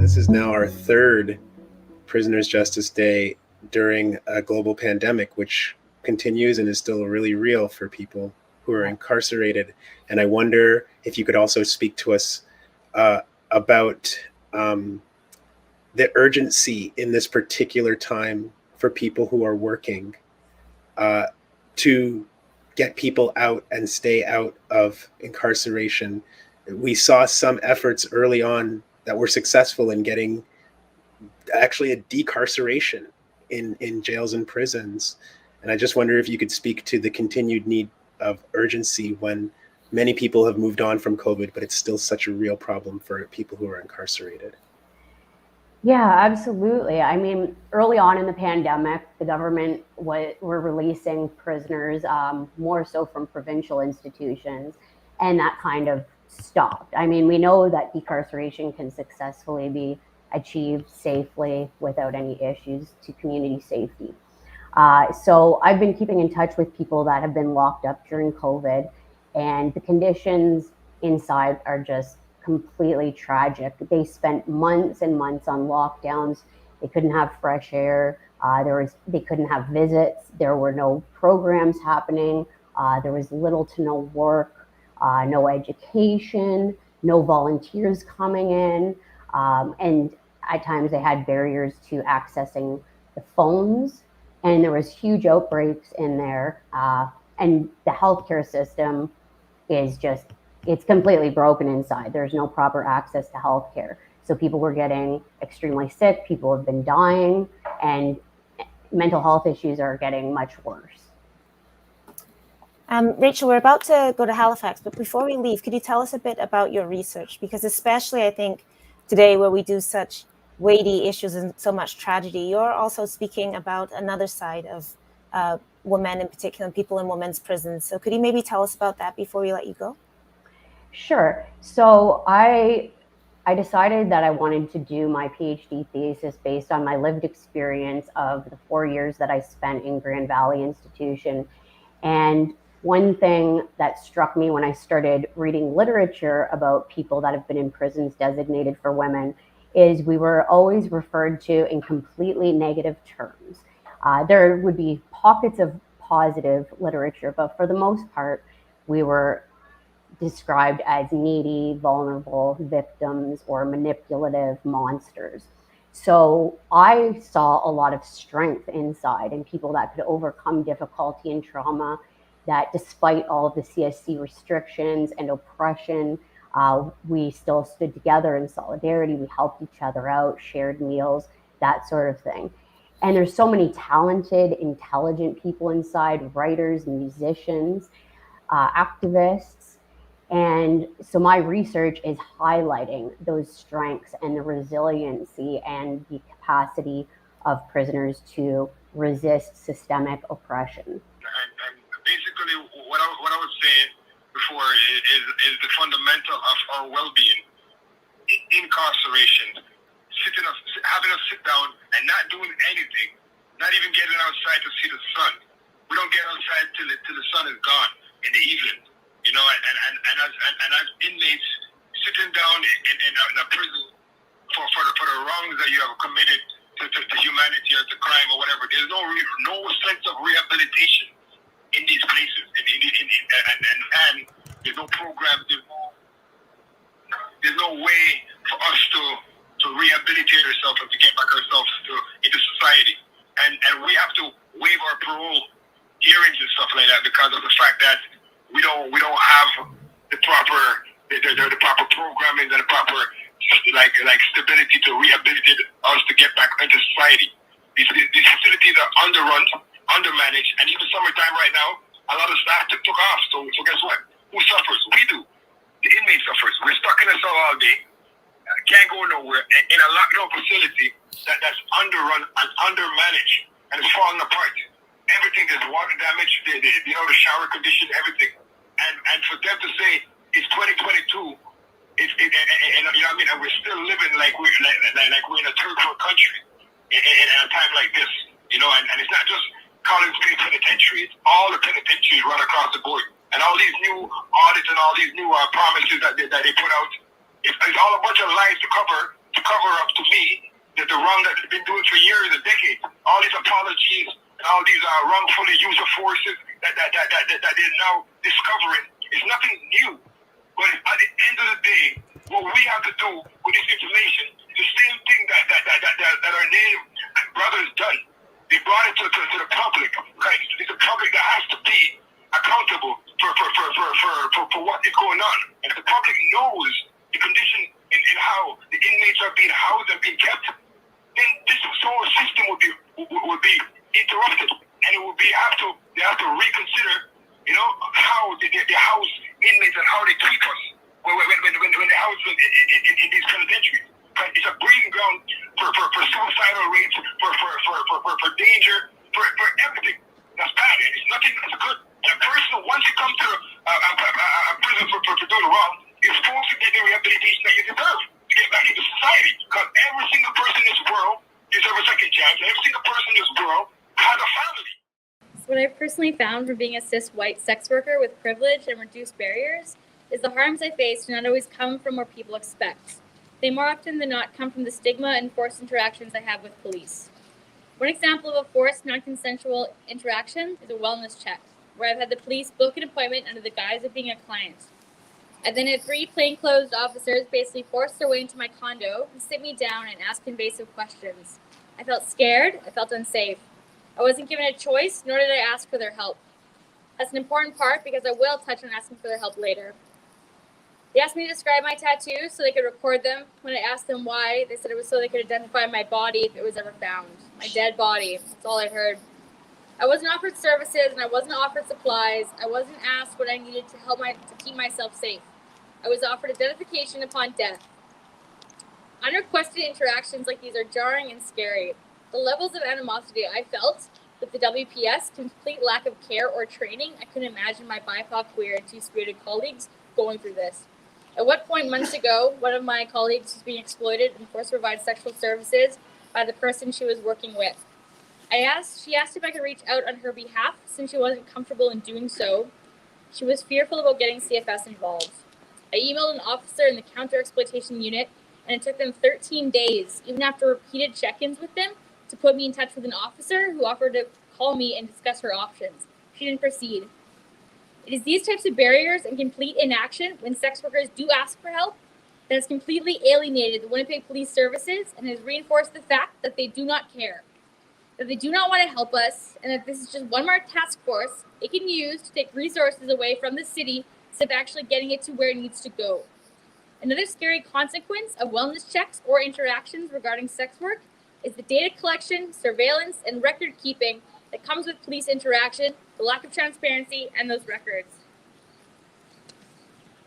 This is now our third Prisoners' Justice Day during a global pandemic, which continues and is still really real for people who are incarcerated. And I wonder if you could also speak to us about the urgency in this particular time for people who are working to get people out and stay out of incarceration. We saw some efforts early on that were successful in getting actually a decarceration in jails and prisons. And I just wonder if you could speak to the continued need of urgency when many people have moved on from COVID, but it's still such a real problem for people who are incarcerated. Yeah, absolutely. I mean, early on in the pandemic, the government were releasing prisoners more so from provincial institutions, and that kind of stopped. I mean, we know that decarceration can successfully be achieved safely without any issues to community safety. So I've been keeping in touch with people that have been locked up during COVID, and the conditions inside are just completely tragic. They spent months and months on lockdowns. They couldn't have fresh air. They couldn't have visits. There were no programs happening. There was little to no work, no education, no volunteers coming in, and at times they had barriers to accessing the phones, and there was huge outbreaks in there. And the healthcare system is just, it's completely broken inside. There's no proper access to healthcare. So people were getting extremely sick, people have been dying, and mental health issues are getting much worse. Rachel, we're about to go to Halifax, but before we leave, could you tell us a bit about your research? Because especially, I think, today where we do such weighty issues and so much tragedy, you're also speaking about another side of women in particular, people in women's prisons. So could you maybe tell us about that before we let you go? Sure. So I decided that I wanted to do my PhD thesis based on my lived experience of the 4 years that I spent in Grand Valley Institution. And one thing that struck me when I started reading literature about people that have been in prisons designated for women is we were always referred to in completely negative terms. There would be pockets of positive literature, but for the most part, we were described as needy, vulnerable victims or manipulative monsters. So I saw a lot of strength inside and people that could overcome difficulty and trauma, that despite all of the CSC restrictions and oppression, we still stood together in solidarity. We helped each other out, shared meals, that sort of thing. And there's so many talented, intelligent people inside, writers, musicians, activists. And so my research is highlighting those strengths and the resiliency and the capacity of prisoners to resist systemic oppression. And basically, what I was saying before is the fundamental of our well-being. Incarceration, having us sit down and not doing anything, not even getting outside to see the sun. We don't get outside till the sun is gone in the evening. You know, and as inmates sitting down in a prison for the wrongs that you have committed to humanity or to crime or whatever, there's no sense of rehabilitation in these places, and there's no programs, there's no way for us to rehabilitate ourselves and to get back ourselves into society, and we have to waive our parole hearings and stuff like that because of the fact that we don't have the proper programming and the proper like stability to rehabilitate us to get back into society. These facilities are underrun, undermanaged, and even summertime right now, a lot of staff took off. So guess what? Who suffers? We do. The inmate suffers. We're stuck in a cell all day, can't go nowhere, in a lockdown facility that's underrun and undermanaged, and it's falling apart. Everything is water damage, the shower condition, everything. And for them to say it's 2022, you know what I mean, and we're still living like we're in a third world country in a time like this, you know, and it's not just Collins Bay Penitentiary, it's all the penitentiaries right across the board. And all these new audits and all these new promises that they put out, it's all a bunch of lies to cover to to cover up to me that the wrong that they've been doing for years and decades. All these apologies and all these wrongfully use of forces that they're now discovering is nothing new. But at the end of the day, what we have to do with this information is the same thing that our native brothers done. They brought it to the public. Right? It's the public that has to be accountable for what is going on. And if the public knows the condition in how the inmates are being housed and being kept, then this whole system would be interrupted, and it would be they have to reconsider, how they house inmates and how they keep us when they house in these penitentiaries. It's a breeding ground for suicidal rates, for danger, for everything. That's bad. It's nothing that's good. And a person, once you come to a prison for doing wrong, you're supposed to get the rehabilitation that you deserve to get back into society. Because every single person in this world deserves a second chance. Every single person in this world has a family. So what I've personally found from being a cis white sex worker with privilege and reduced barriers is the harms I face do not always come from where people expect. They more often than not come from the stigma and forced interactions I have with police. One example of a forced, non-consensual interaction is a wellness check, where I've had the police book an appointment under the guise of being a client. I then had 3 plainclothes officers basically force their way into my condo and sit me down and ask invasive questions. I felt scared, I felt unsafe. I wasn't given a choice, nor did I ask for their help. That's an important part because I will touch on asking for their help later. They asked me to describe my tattoos so they could record them. When I asked them why, they said it was so they could identify my body if it was ever found. My dead body. That's all I heard. I wasn't offered services and I wasn't offered supplies. I wasn't asked what I needed to to keep myself safe. I was offered identification upon death. Unrequested interactions like these are jarring and scary. The levels of animosity I felt with the WPS, complete lack of care or training, I couldn't imagine my BIPOC, queer, and two-spirited colleagues going through this. At what point months ago, one of my colleagues was being exploited and forced to provide sexual services by the person she was working with. She asked if I could reach out on her behalf since she wasn't comfortable in doing so. She was fearful about getting CFS involved. I emailed an officer in the counter-exploitation unit, and it took them 13 days, even after repeated check-ins with them, to put me in touch with an officer who offered to call me and discuss her options. She didn't proceed. It is these types of barriers and complete inaction when sex workers do ask for help that has completely alienated the Winnipeg Police Services and has reinforced the fact that they do not care, that they do not want to help us, and that this is just one more task force they can use to take resources away from the city instead of actually getting it to where it needs to go. Another scary consequence of wellness checks or interactions regarding sex work is the data collection, surveillance, and record keeping that comes with police interaction, the lack of transparency, and those records.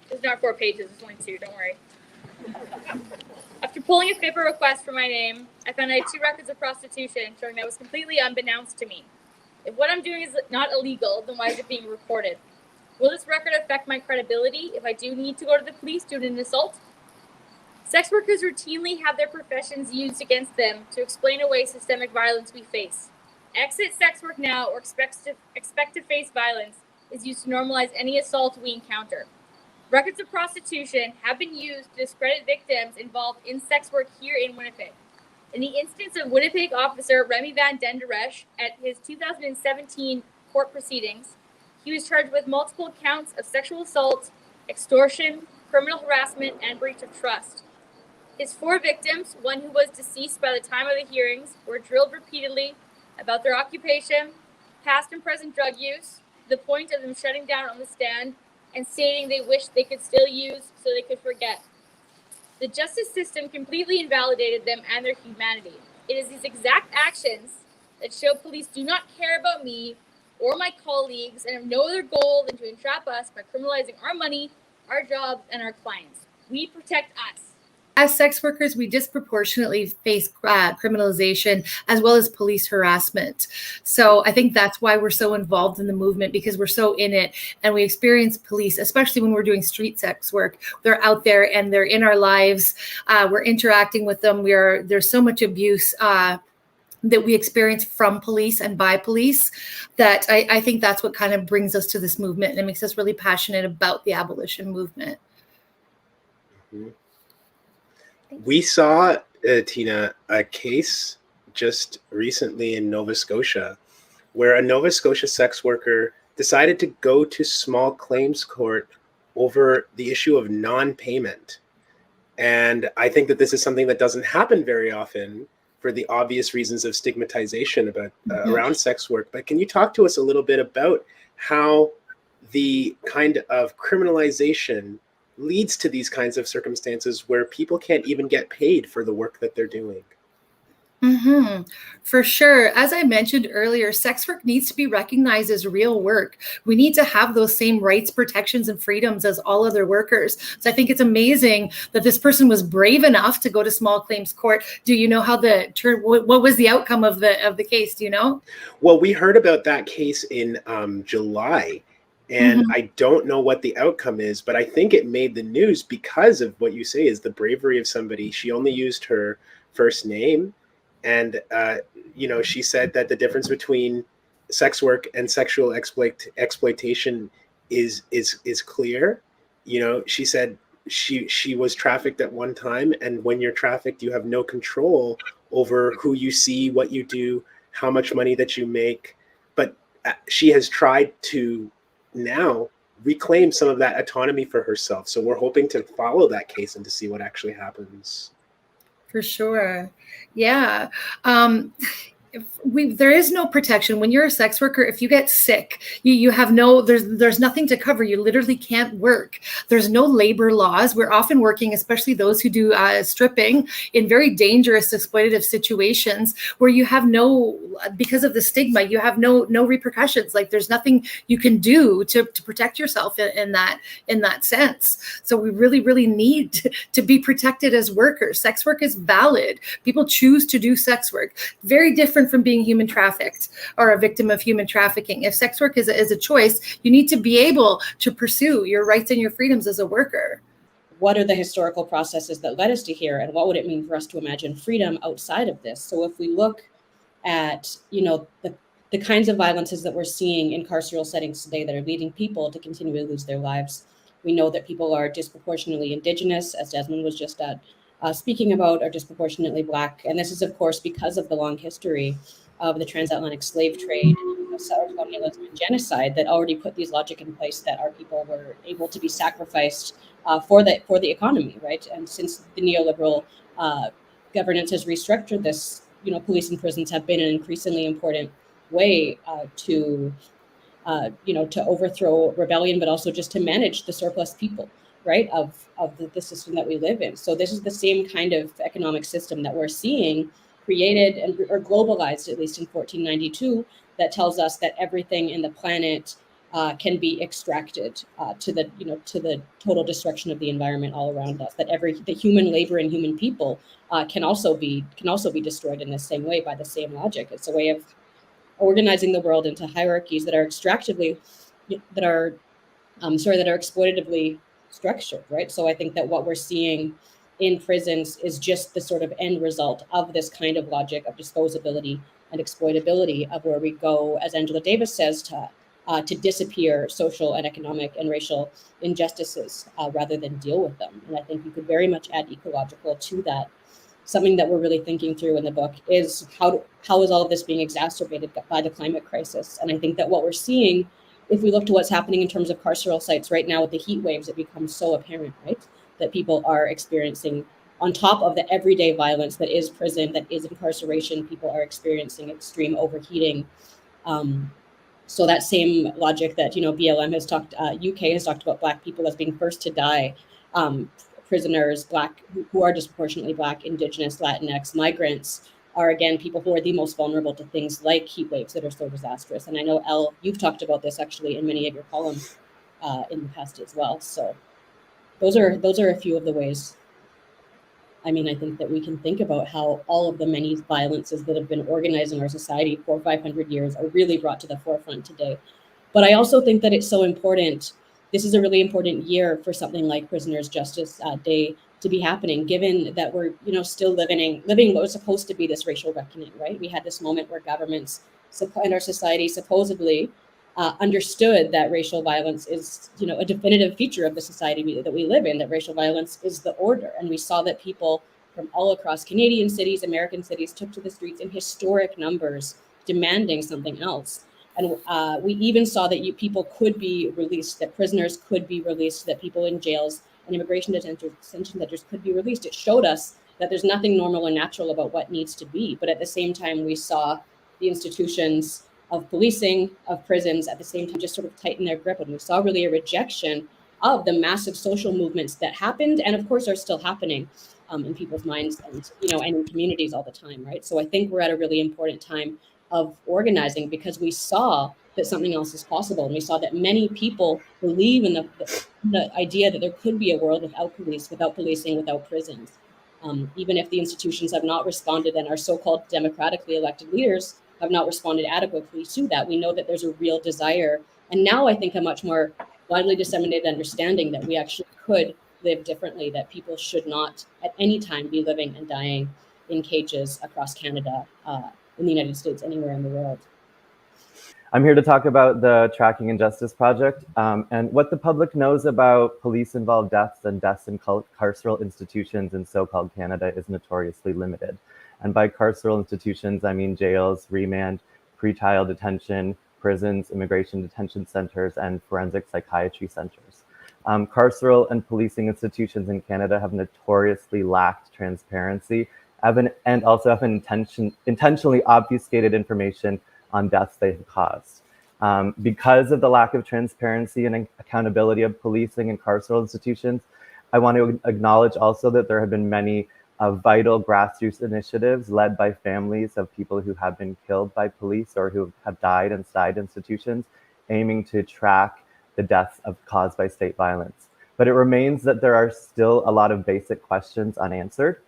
There's not 4 pages, there's only 2, don't worry. After pulling a FIPA request for my name, I found I had 2 records of prostitution showing that was completely unbeknownst to me. If what I'm doing is not illegal, then why is it being recorded? Will this record affect my credibility if I do need to go to the police due to an assault? Sex workers routinely have their professions used against them to explain away systemic violence we face. Exit sex work now or expect to face violence is used to normalize any assault we encounter. Records of prostitution have been used to discredit victims involved in sex work here in Winnipeg. In the instance of Winnipeg officer Remy Van Denderesh at his 2017 court proceedings, he was charged with multiple counts of sexual assault, extortion, criminal harassment, and breach of trust. His 4 victims, one who was deceased by the time of the hearings, were drilled repeatedly about their occupation, past and present drug use, to the point of them shutting down on the stand and stating they wished they could still use so they could forget. The justice system completely invalidated them and their humanity. It is these exact actions that show police do not care about me or my colleagues and have no other goal than to entrap us by criminalizing our money, our jobs, and our clients. We protect us. As sex workers, we disproportionately face criminalization as well as police harassment. So I think that's why we're so involved in the movement, because we're so in it and we experience police, especially when we're doing street sex work. They're out there and they're in our lives. We're interacting with them. There's so much abuse that we experience from police and by police that I think that's what kind of brings us to this movement, and it makes us really passionate about the abolition movement. Mm-hmm. We saw, Tina, a case just recently in Nova Scotia where a Nova Scotia sex worker decided to go to small claims court over the issue of non-payment. And I think that this is something that doesn't happen very often for the obvious reasons of stigmatization about around sex work. But can you talk to us a little bit about how the kind of criminalization leads to these kinds of circumstances where people can't even get paid for the work that they're doing? For sure. As I mentioned earlier, sex work needs to be recognized as real work. We need to have those same rights, protections, and freedoms as all other workers. So I think it's amazing that this person was brave enough to go to small claims court. Do you know how what was the outcome of the case? Do you know? Well, we heard about that case in July, and I don't know what the outcome is, but I think it made the news because of what you say is the bravery of somebody. She only used her first name. And, she said that the difference between sex work and sexual exploitation is clear. She said she was trafficked at one time. And when you're trafficked, you have no control over who you see, what you do, how much money that you make. But she has tried to now reclaim some of that autonomy for herself. So we're hoping to follow that case and to see what actually happens. For sure. Yeah. There is no protection when you're a sex worker. If you get sick, you have there's nothing to cover. You literally can't work. There's no labor laws. We're often working, especially those who do stripping, in very dangerous exploitative situations where you have because of the stigma, you have no repercussions. Like there's nothing you can do to protect yourself in that sense. So we really, really need to be protected as workers. Sex work is valid. People choose to do sex work. Very different from being human trafficked or a victim of human trafficking. If sex work is a choice, you need to be able to pursue your rights and your freedoms as a worker. What are the historical processes that led us to here, and what would it mean for us to imagine freedom outside of this? So if we look at, the kinds of violences that we're seeing in carceral settings today that are leading people to continue to lose their lives, we know that people are disproportionately Indigenous, as Desmond was just speaking about, are disproportionately Black. And this is, of course, because of the long history of the transatlantic slave trade, settler colonialism, and genocide that already put these logic in place that our people were able to be sacrificed for the economy, right? And since the neoliberal governance has restructured this, police and prisons have been an increasingly important way to overthrow rebellion, but also just to manage the surplus people, right, of the system that we live in. So this is the same kind of economic system that we're seeing created or globalized, at least in 1492, that tells us that everything in the planet can be extracted to the total destruction of the environment all around us. That the human labor and human people can also be destroyed in the same way by the same logic. It's a way of organizing the world into hierarchies that are exploitatively structured, right? So I think that what we're seeing in prisons is just the sort of end result of this kind of logic of disposability and exploitability, of where we go, as Angela Davis says, to disappear social and economic and racial injustices rather than deal with them. And I think you could very much add ecological to that. Something that we're really thinking through in the book is how is all of this being exacerbated by the climate crisis? And I think that what we're seeing, if we look to what's happening in terms of carceral sites right now with the heat waves, it becomes so apparent, right, that people are experiencing, on top of the everyday violence that is prison, that is incarceration, people are experiencing extreme overheating. So that same logic that, BLM has talked, UK has talked about Black people as being first to die, prisoners, Black, who are disproportionately Black, Indigenous, Latinx, migrants, are again people who are the most vulnerable to things like heat waves that are so disastrous. And I know, Elle, you've talked about this actually in many of your columns in the past as well. So those are a few of the ways. I think that we can think about how all of the many violences that have been organized in our society for 500 years are really brought to the forefront today. But I also think that it's so important. This is a really important year for something like Prisoners' Justice Day to be happening, given that we're, still living what was supposed to be this racial reckoning, right? We had this moment where governments and our society supposedly understood that racial violence is, a definitive feature of the society that we live in, that racial violence is the order. And we saw that people from all across Canadian cities, American cities, took to the streets in historic numbers, demanding something else. And we even saw that people could be released, that prisoners could be released, that people in jails and immigration detention centers could be released. It showed us that there's nothing normal or natural about what needs to be. But at the same time, we saw the institutions of policing, of prisons, at the same time, just sort of tighten their grip. And we saw really a rejection of the massive social movements that happened and of course are still happening in people's minds and, and in communities all the time, right? So I think we're at a really important time of organizing because we saw that something else is possible. And we saw that many people believe in the idea that there could be a world without police, without policing, without prisons. Even if the institutions have not responded and our so-called democratically elected leaders have not responded adequately to that, we know that there's a real desire. And now I think a much more widely disseminated understanding that we actually could live differently, that people should not at any time be living and dying in cages across Canada, in the United States, anywhere in the world. I'm here to talk about the Tracking Injustice Project and what the public knows about police-involved deaths and deaths in carceral institutions in so-called Canada is notoriously limited. And by carceral institutions, I mean jails, remand, pretrial detention, prisons, immigration detention centers, and forensic psychiatry centers. Carceral and policing institutions in Canada have notoriously lacked transparency and also have intentionally obfuscated information on deaths they've caused. Because of the lack of transparency and accountability of policing and carceral institutions, I want to acknowledge also that there have been many vital grassroots initiatives led by families of people who have been killed by police or who have died inside institutions, aiming to track the deaths caused by state violence. But it remains that there are still a lot of basic questions unanswered.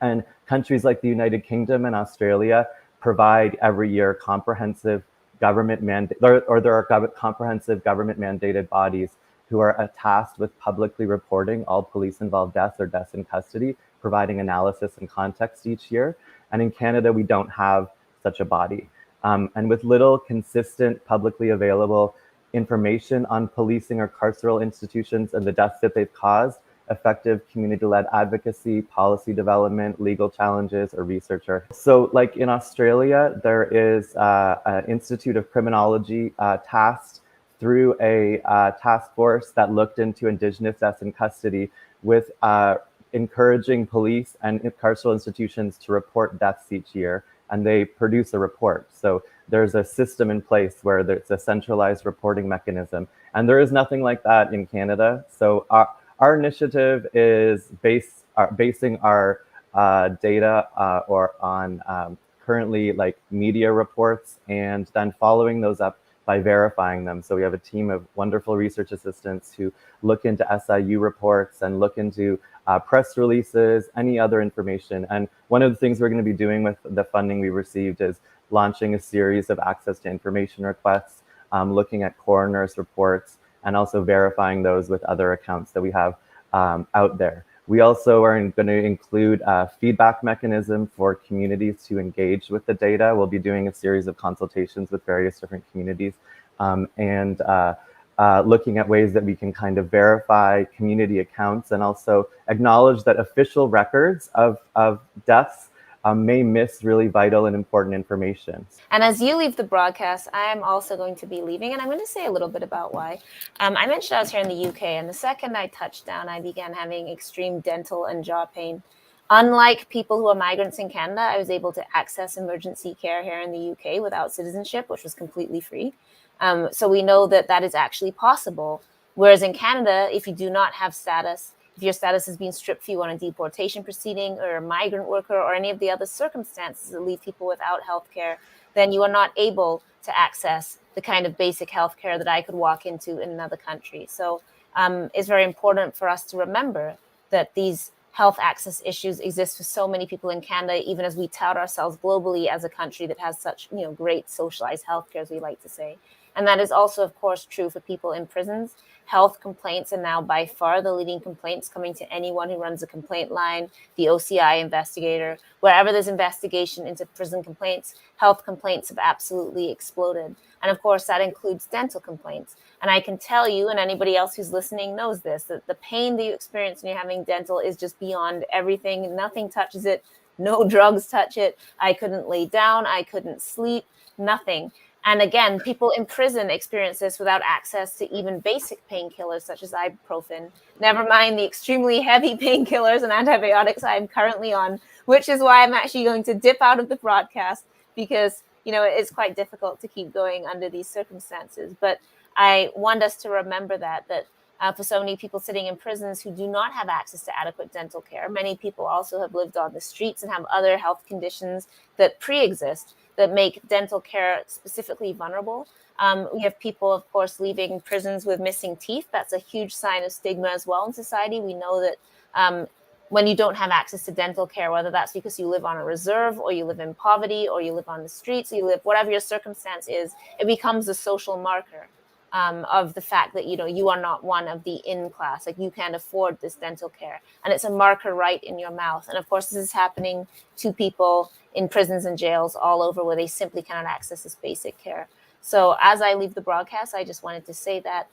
And countries like the United Kingdom and Australia provide every year comprehensive government mandate, or there are comprehensive government mandated bodies who are tasked with publicly reporting all police-involved deaths or deaths in custody, providing analysis and context each year. And in Canada, we don't have such a body. And with little consistent publicly available information on policing or carceral institutions and the deaths that they've caused, effective community-led advocacy, policy development, legal challenges, or research. So like in Australia, there is an Institute of Criminology tasked through a task force that looked into Indigenous deaths in custody with encouraging police and carceral institutions to report deaths each year, and they produce a report. So there's a system in place where there's a centralized reporting mechanism, and there is nothing like that in Canada. So our initiative is basing our data on currently like media reports and then following those up by verifying them. So we have a team of wonderful research assistants who look into SIU reports and look into press releases, any other information. And one of the things we're going to be doing with the funding we received is launching a series of access to information requests, looking at coroner's reports, and also verifying those with other accounts that we have out there. We also are going to include a feedback mechanism for communities to engage with the data. We'll be doing a series of consultations with various different communities and looking at ways that we can kind of verify community accounts and also acknowledge that official records of deaths may miss really vital and important information. And as you leave the broadcast, I am also going to be leaving, and I'm going to say a little bit about why. I mentioned I was here in the UK, and the second I touched down, I began having extreme dental and jaw pain. Unlike people who are migrants in Canada, I was able to access emergency care here in the UK without citizenship, which was completely free. So we know that that is actually possible. Whereas in Canada, if you do not have status, if your status has been stripped for you on a deportation proceeding or a migrant worker or any of the other circumstances that leave people without health care, then you are not able to access the kind of basic health care that I could walk into in another country. So it's very important for us to remember that these health access issues exist for so many people in Canada, even as we tout ourselves globally as a country that has such great socialized healthcare, as we like to say. And that is also, of course, true for people in prisons. Health complaints are now by far the leading complaints coming to anyone who runs a complaint line, the OCI investigator. Wherever there's investigation into prison complaints, health complaints have absolutely exploded. And of course, that includes dental complaints. And I can tell you, and anybody else who's listening knows this, that the pain that you experience when you're having dental is just beyond everything. Nothing touches it. No drugs touch it. I couldn't lay down. I couldn't sleep. Nothing. And again, people in prison experience this without access to even basic painkillers such as ibuprofen, never mind the extremely heavy painkillers and antibiotics I'm currently on, which is why I'm actually going to dip out of the broadcast because, it's quite difficult to keep going under these circumstances. But I want us to remember that for so many people sitting in prisons who do not have access to adequate dental care, many people also have lived on the streets and have other health conditions that pre-exist that make dental care specifically vulnerable. We have people, of course, leaving prisons with missing teeth. That's a huge sign of stigma as well in society. We know that when you don't have access to dental care, whether that's because you live on a reserve or you live in poverty or you live on the streets, or you live, whatever your circumstance is, it becomes a social marker of the fact that, you are not one of the in class, like you can't afford this dental care. And it's a marker right in your mouth. And of course, this is happening to people in prisons and jails all over where they simply cannot access this basic care. So as I leave the broadcast, I just wanted to say that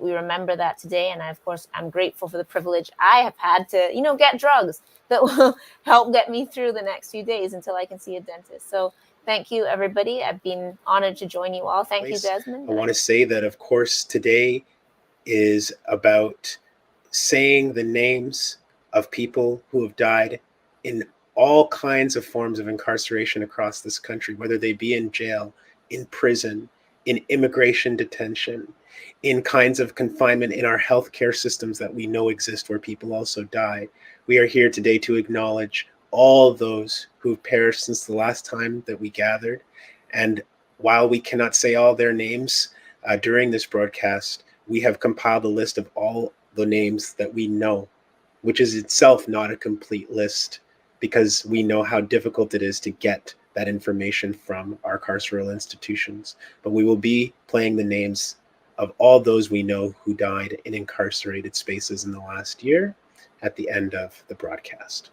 we remember that today. And I'm grateful for the privilege I have had to, get drugs that will help get me through the next few days until I can see a dentist. So thank you, everybody. I've been honored to join you all. Thank you, Desmond. I want to say that, of course, today is about saying the names of people who have died in all kinds of forms of incarceration across this country, whether they be in jail, in prison, in immigration detention, in kinds of confinement in our healthcare systems that we know exist where people also die. We are here today to acknowledge all those who've perished since the last time that we gathered. And while we cannot say all their names during this broadcast, we have compiled a list of all the names that we know, which is itself not a complete list because we know how difficult it is to get that information from our carceral institutions. But we will be playing the names of all those we know who died in incarcerated spaces in the last year at the end of the broadcast.